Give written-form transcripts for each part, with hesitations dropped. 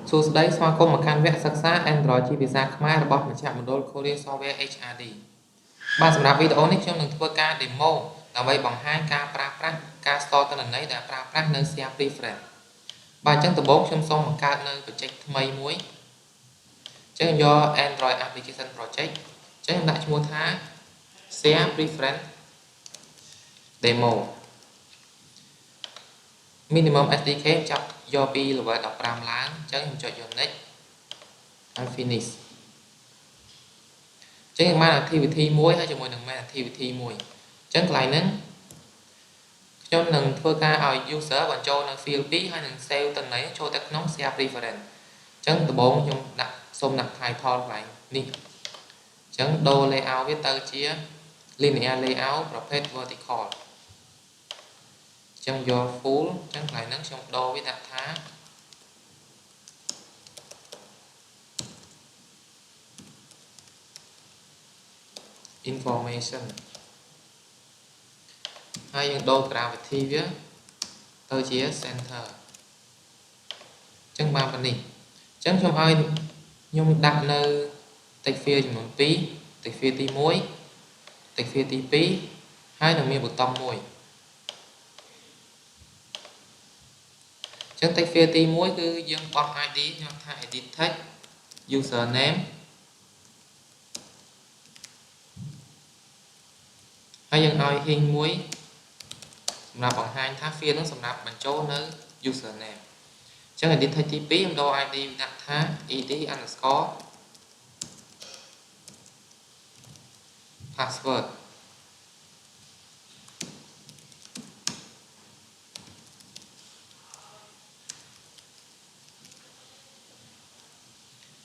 សួស្តីស្វាគមន៍មកកាន់វគ្គសិក្សា Android ជាភាសាខ្មែររបស់មជ្ឈមណ្ឌល Korea Software HRD បាទសម្រាប់វីដេអូនេះខ្ញុំនឹងធ្វើការ demo ដើម្បីបង្ហាញការប្រើប្រាស់ការ store ទិន្នន័យដែលប្រើប្រាស់នៅ Share Preference បាទអញ្ចឹងដំបូងខ្ញុំសូមបង្កើតនៅ project ថ្មីមួយអញ្ចឹងយក Android Application Project អញ្ចឹងខ្ញុំដាក់ឈ្មោះថា Share Preference Demo minimum SDK ចាប់យកពី level 15ឡើងអញ្ចឹងខ្ញុំចុចយក next and finish អញ្ចឹងបាន activity មួយហើយជាមួយនឹង main activity មួយអញ្ចឹងកន្លែងហ្នឹងខ្ញុំនឹងធ្វើការឲ្យ user បញ្ចូលនៅ field 2ហើយនឹង save ទិន្នន័យចូលទៅក្នុង share preference អញ្ចឹងដំបូងខ្ញុំសូមដាក់ title កន្លែងនេះអញ្ចឹងដូរ layout វាទៅជា linear layout ប្រភេទ vertical អញ្ចឹងយក full អញ្ចឹងកន្លែងហ្នឹងខ្ញុំដូរវាដាក់ថា information ហើយយើងដូរ gravity វាទៅជា center អញ្ចឹងបានប៉ុណ្នេះអញ្ចឹងខ្ញុំឲ្យខ្ញុំដាក់នៅ text field ចំនួន2 text field ទី1 text field ទី2ហើយនឹងមានប៊ូតុងមួយអញ្ចឹង text field ទី1គឺយើងបោះ ID ខ្ញុំថា edit text username ហើយយើងឲ្យ hint មួយសម្រាប់បង្ហាញថា field នោះសម្រាប់បញ្ចូលនៅ username អញ្ចឹង edit text ទី2ខ្ញុំដូរ ID ដាក់ថា ed underscore password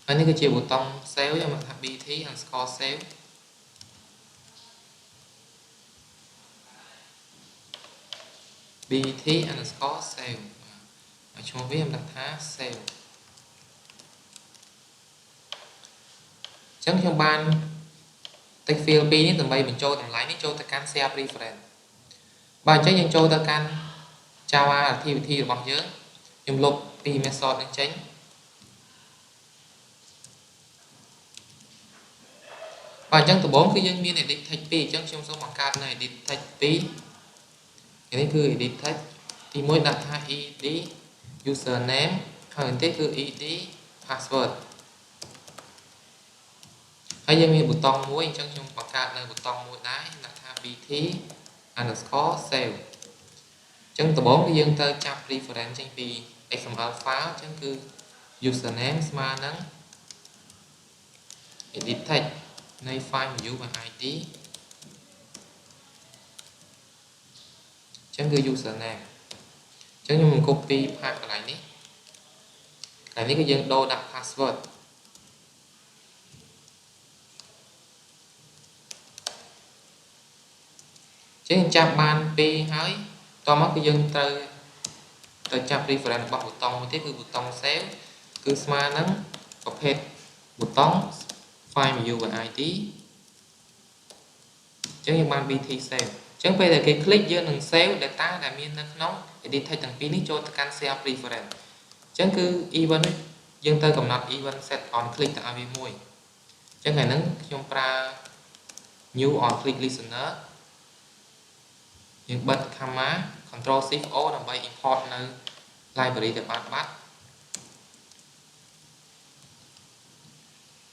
ហើយនេះគឺជាប៊ូតុង save ខ្ញុំដាក់ថា bt underscore save bt underscore save ហើយឈ្មោះវាខ្ញុំដាក់ថា save អញ្ចឹងខ្ញុំបាន text field 2នេះដើម្បីបញ្ចូលតម្លៃនេះចូលទៅកាន់ share preference បាទអញ្ចឹងយើងចូលទៅកាន់ Java activity របស់យើងខ្ញុំលុបពី method នេះចេញបាទអញ្ចឹងដំបូងគឺយើងមាន edit text 2អញ្ចឹងខ្ញុំសូមបង្កើតនៅ edit text 2នេះគឺ edit text ទី1ដាក់ថា ed username ហើយទីគឺ ed password ហើយយើងមានប៊ូតុងមួយអញ្ចឹងខ្ញុំបង្កើតនៅប៊ូតុងមួយដែរដាក់ថា bt underscore save អញ្ចឹងដំបូងគឺយើងទៅចាប់ reference ចេញពី XML file អញ្ចឹងគឺ username ស្មើនឹង edit text នៃ file view by id អញ្ចឹងគឺ username អញ្ចឹងខ្ញុំនឹង copy ផាកកន្លែងនេះកន្លែងនេះគឺយើងដូរដាក់ password អញ្ចឹងចាប់បាន2ហើយតមកគឺយើងត្រូវទៅចាប់ reference របស់ប៊ូតុងមួយទៀតគឺប៊ូតុង save គឺស្មើនឹងប្រភេទប៊ូតុង file view by id អញ្ចឹងយើងបាន bt save អញ្ចឹងពេលដែលគេ click យើងនឹង save data ដែលមាននៅក្នុង edit text ទាំងពីរនេះចូលទៅកាន់ share preference អញ្ចឹងគឺ event នេះយើងទៅកំណត់ event set on click ទៅឲ្យវាមួយអញ្ចឹងថ្ងៃហ្នឹងខ្ញុំប្រើ new on click listener យើងបិទ comma control shift o ដើម្បី import នៅ library ដែលបានបាត់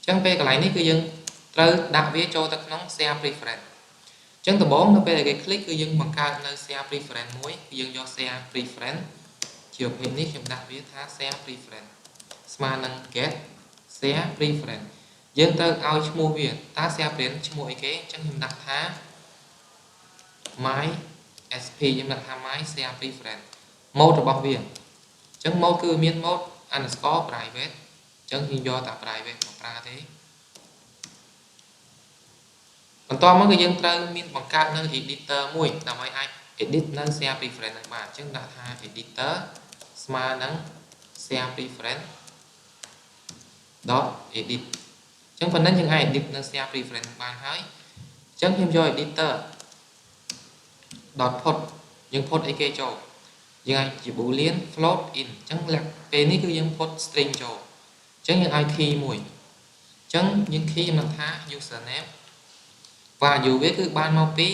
អញ្ចឹងពេលកន្លែងនេះគឺយើងត្រូវដាក់វាចូលទៅក្នុង share preference អញ្ចឹងដំបូងនៅពេលដែលគេ click គឺយើងបង្កើតនៅ share preference មួយគឺយើងយក share preference ជាប្រភេទនេះខ្ញុំដាក់វាថា share preference ស្មើនឹង get share preference យើងត្រូវឲ្យឈ្មោះវាតើ share preference ឈ្មោះអីគេអញ្ចឹងខ្ញុំដាក់ថា my sp ខ្ញុំដាក់ថា my share preference mode របស់វាអញ្ចឹង mode គឺមាន mode underscore private អញ្ចឹងយើងយកតែ private មកប្រើទេបន្តមកគឺយើងត្រូវមានបង្កើតនៅ editor មួយដើម្បីអាច edit នៅ share preference នឹងបានអញ្ចឹងដាក់ថា editor ស្មើនឹង share preference .edit អញ្ចឹងប៉ុណ្ណឹងយើងអាច edit នៅ share preference បានហើយអញ្ចឹងខ្ញុំយក editor .put យើង put អីគេចូល យើងអាចជា boolean float in អញ្ចឹងពេលនេះគឺយើង put string ចូលអញ្ចឹងយើងឲ្យ key មួយអញ្ចឹងយើង key ចំណាត់ថា username value វាគឺបានមកពី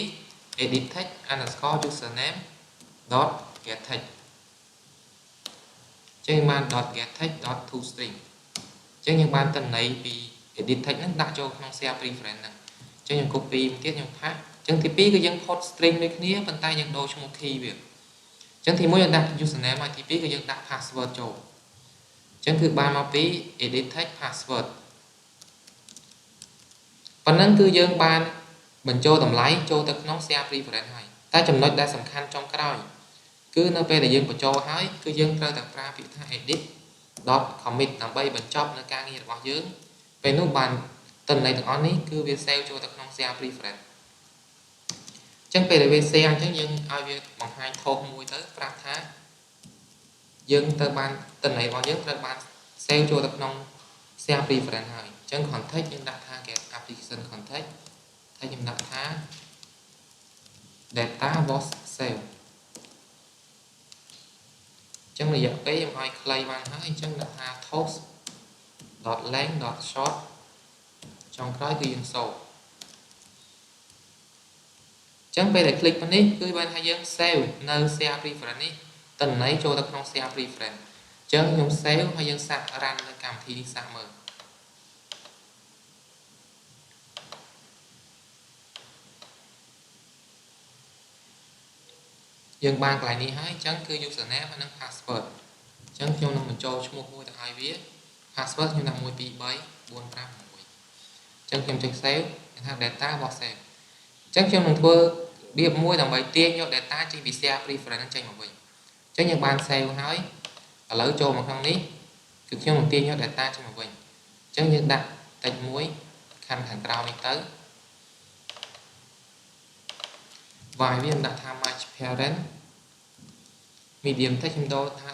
edit text underscore username dot get text អញ្ចឹងបាន dot get text dot to string អញ្ចឹងយើងបានតន័យពី edit text ហ្នឹងដាក់ចូលក្នុង share preference ហ្នឹងអញ្ចឹងយើង copy មួយទៀតខ្ញុំថាអញ្ចឹងទី2គឺយើង put string ដូចគ្នាប៉ុន្តែយើងដូរឈ្មោះ key វាអញ្ចឹងទី1យើងដាក់ username ហើយទី2គឺយើងដាក់ password ចូលអញ្ចឹងគឺបានមកពី edit text password ប៉ុណ្ណឹងគឺយើងបានបញ្ចូលតម្លៃចូលទៅក្នុង share preference ហើយតែចំណុចដែលសំខាន់ចុងក្រោយគឺនៅពេលដែលយើងបញ្ចូលហើយគឺយើងត្រូវតែប្រើពាក្យថា edit .commit ដើម្បីបញ្ចប់នៅការងាររបស់យើងពេលនោះបានទិន្នន័យទាំងអស់នេះគឺវា save ចូលទៅក្នុង share preference អញ្ចឹងពេលដែលវា share អញ្ចឹងយើងឲ្យវាបង្ហាញថោកមួយទៅប្រាប់ថាយើងទៅបានទិន្នន័យរបស់យើងត្រូវបាន save ចូលទៅក្នុង share preference ហើយអញ្ចឹង context យើងដាក់ថា get application context ហើយខ្ញុំដាក់ថា data was saved អញ្ចឹងរយៈពេលខ្ញុំឲ្យខ្លីបានហើយអញ្ចឹងដាក់ថា toast.length.short ចុងក្រោយគឺយើងសូមអញ្ចឹងពេលដែល click ប៉ុណ្នេះគឺបានថាយើង save នៅ share preference នេះតន័យចូលទៅក្នុង share preference អញ្ចឹងខ្ញុំ save ហើយយើងសាក run នៅកម្មវិធីនេះសាកមើលយើងបានកន្លែងនេះហើយអញ្ចឹងគឺ username ហើយនិង password អញ្ចឹងខ្ញុំនឹងបញ្ចូលឈ្មោះមួយទៅឲ្យវា password ខ្ញុំដាក់1 2 3 4 5 6អញ្ចឹងខ្ញុំចុច save គេថា data របស់ save អញ្ចឹងខ្ញុំនឹងធ្វើរបៀបមួយដើម្បីទាញយក data ចេញពី share preference ហ្នឹងចេញមកវិញអញ្ចឹងយើងបាន save ហើយឥឡូវចូលមកក្នុងនេះគឺខ្ញុំនឹងទាញយក data ចេញមកវិញអញ្ចឹងយើងដាក់ text មួយខាងក្រោមនេះទៅ y វាខ្ញុំដាក់ថា match parent medium text ខ្ញុំដូរថា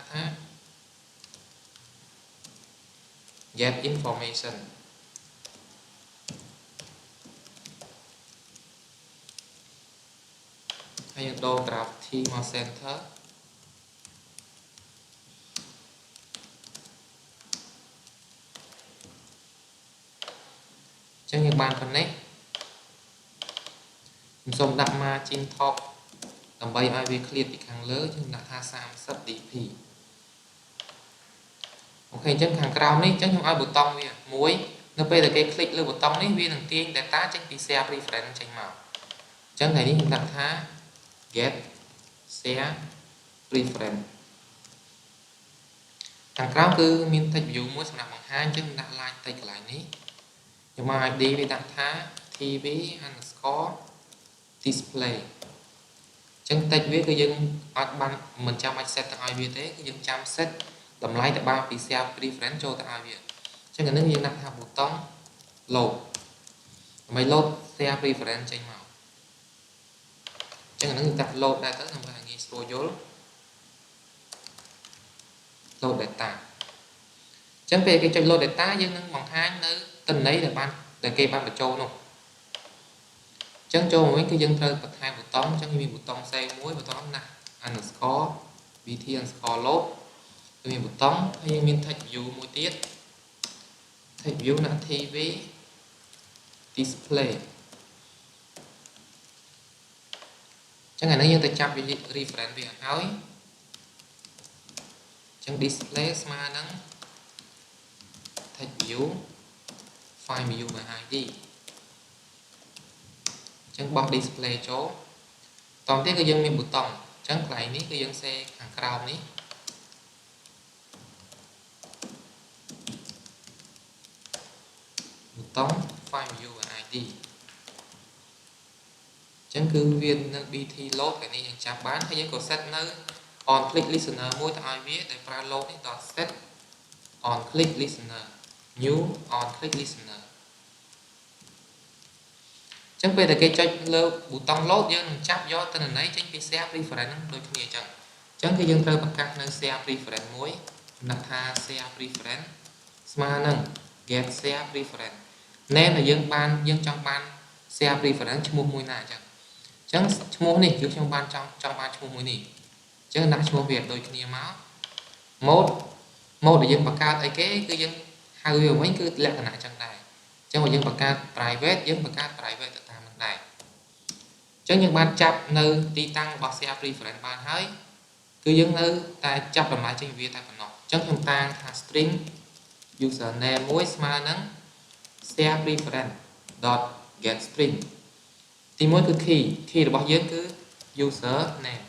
get information ហើយយើងដូរ gravity មក center អញ្ចឹងយើងបានប៉ុណ្ណេះខ្ញុំសូមដាក់ margin top ដើម្បីឲ្យវាឃ្លាតពីខាងលើយើងដាក់ថា30 dp អូខេអញ្ចឹងខាងក្រោមនេះអញ្ចឹងខ្ញុំឲ្យប៊ូតុងវាមួយនៅពេលដែលគេคลิกលើប៊ូតុងនេះវានឹងទាញ data ចេញពី share preference ចេញមកអញ្ចឹងថ្ងៃនេះខ្ញុំដាក់ថា get share preference ខាងក្រោមគឺមាន text view មួយសម្រាប់បង្ហាញអញ្ចឹងដាក់ line text កន្លែងនេះខ្ញុំមក ID វាដាក់ថា tv underscore display អញ្ចឹង text វាគឺយើងអត់បានមិនចាំបាច់ set ទៅឲ្យវាទេគឺយើងចាំ set តម្លៃទៅបានពី share preference ចូលទៅឲ្យវាអញ្ចឹងអានេះយើងដាក់ថាប៊ូតុង load ដើម្បី load share preference ចេញមកអញ្ចឹងអានេះយើងដាក់ load ដែរទៅដើម្បីឲ្យងាយស្រួលយល់ load data អញ្ចឹងពេលគេចុច load data យើងនឹងបង្ហាញនៅទិន្នន័យដែលគេបានបញ្ចូលនោះអញ្ចឹងចូលមកវិញគឺយើងត្រូវបន្ថែមប៊ូតុងអញ្ចឹងមានប៊ូតុង save មួយប៊ូតុងណា underscore bt underscore load គឺមានប៊ូតុងហើយយើងមាន text view មួយទៀត text view ណា tv display អញ្ចឹងអានេះយើងទៅចាប់ reference វាឲ្យអញ្ចឹង display ស្មើនឹង text view file view by id អញ្ចឹងបោះ display ចូលតោះទៀតគឺយើងមានប៊ូតុងអញ្ចឹងកន្លែងនេះគឺយើងសេខាងក្រោមនេះប៊ូតុង file view by id អញ្ចឹងគឺវានៅ bt load កាលនេះយើងចាប់បានហើយយើងក៏ set នៅ on click listener មួយទៅឲ្យវាដែលប្រើ load នេះ .set on click listener new on click listener អញ្ចឹងពេលដែលគេចុចលើប៊ូតុង load យើងនឹងចាប់យកទិន្នន័យចេញពី share preference ហ្នឹងដូចគ្នាអញ្ចឹងគឺយើងត្រូវបង្កើតនៅ share preference មួយដាក់ថា share preference ស្មើនឹង get share preference name ដែលយើងចង់បាន share preference ឈ្មោះមួយណាអញ្ចឹងឈ្មោះនេះគឺខ្ញុំបានចង់បានឈ្មោះមួយនេះអ ចឹងដាក់ឈ្មោះវាដូចគ្នាមក mode ដែលយើងបង្កើតអីគេគឺយើងហៅវាវិញគឺលក្ខណៈចឹងដែរចឹងបើយើងបង្កើត private យើងបង្កើត private ទៅតាមនឹងដែរចឹងយើងបានចាប់នៅទីតាំងរបស់ share preference បានហើយគឺយើងនៅតែចាប់តម្លៃចេញវាតែប៉ុណ្ណោះចឹងខ្ញុំតាំងថា string username មួយស្មើនឹង share preference .get string ទី1គឺ key របស់យើងគឺ username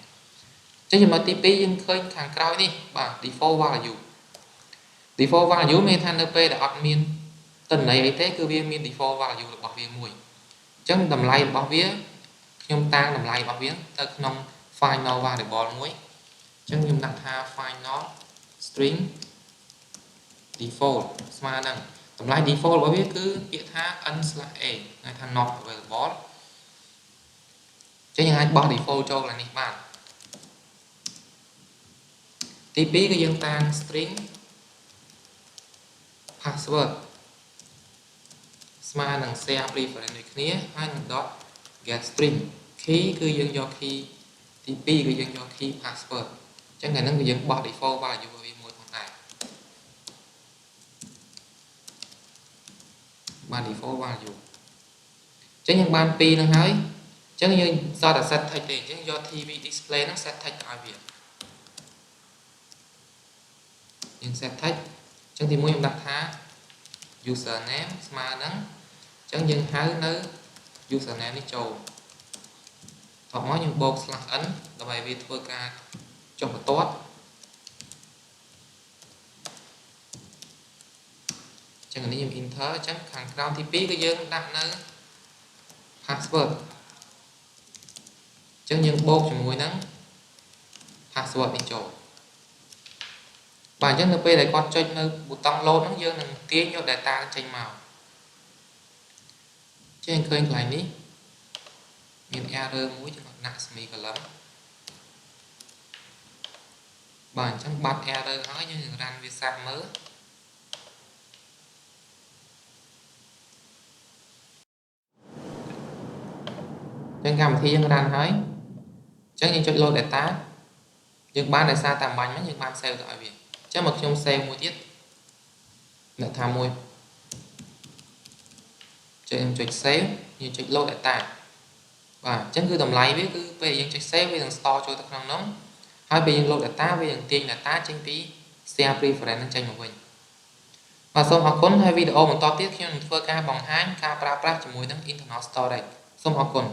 ចឹងចំណុចទី2យើងឃើញខាងក្រោយនេះបាទ default value មានថានៅពេលដែលអត់មានទិន្នន័យអីទេគឺវាមាន default value របស់វាមួយអញ្ចឹងតម្លៃរបស់វាខ្ញុំតាំងតម្លៃរបស់វាទៅក្នុង final variable មួយអញ្ចឹងខ្ញុំដាក់ថា final string default ស្មើនឹងតម្លៃ default របស់វាគឺពាក្យថា n/a ហៅថា not available ចឹងយើងអាចបោះ default ចូលឡើងនេះបានទី2គឺយើងតាំង string password ស្មើនឹង share preference ដូចគ្នាហើយនឹង .get string key គឺយើងយក key ទី2គឺយើងយក key password អញ្ចឹងថ្ងៃហ្នឹងគឺយើងបោះ default value របស់វាមួយផងដែរបាន default value អញ្ចឹងយើងបាន2ហ្នឹងហើយអញ្ចឹងយើងសតតែ set text ទេអញ្ចឹងយក TV display ហ្នឹង set text ទៅឲ្យវាយើង set text អញ្ចឹងទី1ខ្ញុំដាក់ថា username ស្មើនឹងអញ្ចឹងយើងហៅនៅ username នេះចូលថតមកយើងបូក /n ដើម្បីវាធ្វើការចុះបន្ទាត់អញ្ចឹងនេះខ្ញុំ enter អញ្ចឹងខាងក្រោមទី2គឺយើងដាក់នៅ password អញ្ចឹងយើងបូកជាមួយនឹង password នេះចូលបាទអញ្ចឹងនៅពេលដែលគាត់ចុចនៅប៊ូតុង load ហ្នឹងយើងនឹងទាញយក data ចេញមកចេញឃើញកន្លែងនេះមាន error មួយចំណុចណាក់ semicolon បាទអញ្ចឹងបាត់ error ហើយយើងនឹង run វាសាប់មើលអញ្ចឹងកម្មវិធីយើង run ហើយអញ្ចឹងយើងចុច load data យើងបានដោយសារតែបាញ់ហ្នឹងយើងបាន save ទៅឲ្យវាអញ្ចឹងមកខ្ញុំ save មួយទៀតអ្នកថាមួយខ្ញុំចុច save យើងចុច load data បាទអញ្ចឹងគឺតម្លៃវាគឺពេលយើងចុច save វានឹង store ចូលទៅក្នុងនោះហើយពេលយើង load data វានឹងទាញ data ចេញពី share preference នឹងចេញមកវិញបាទសូមអរគុណហើយវីដេអូបន្តទៀតខ្ញុំនឹងធ្វើការបង្ហាញការប្រើប្រាស់ជាមួយនឹង internal storage សូមអរគុណ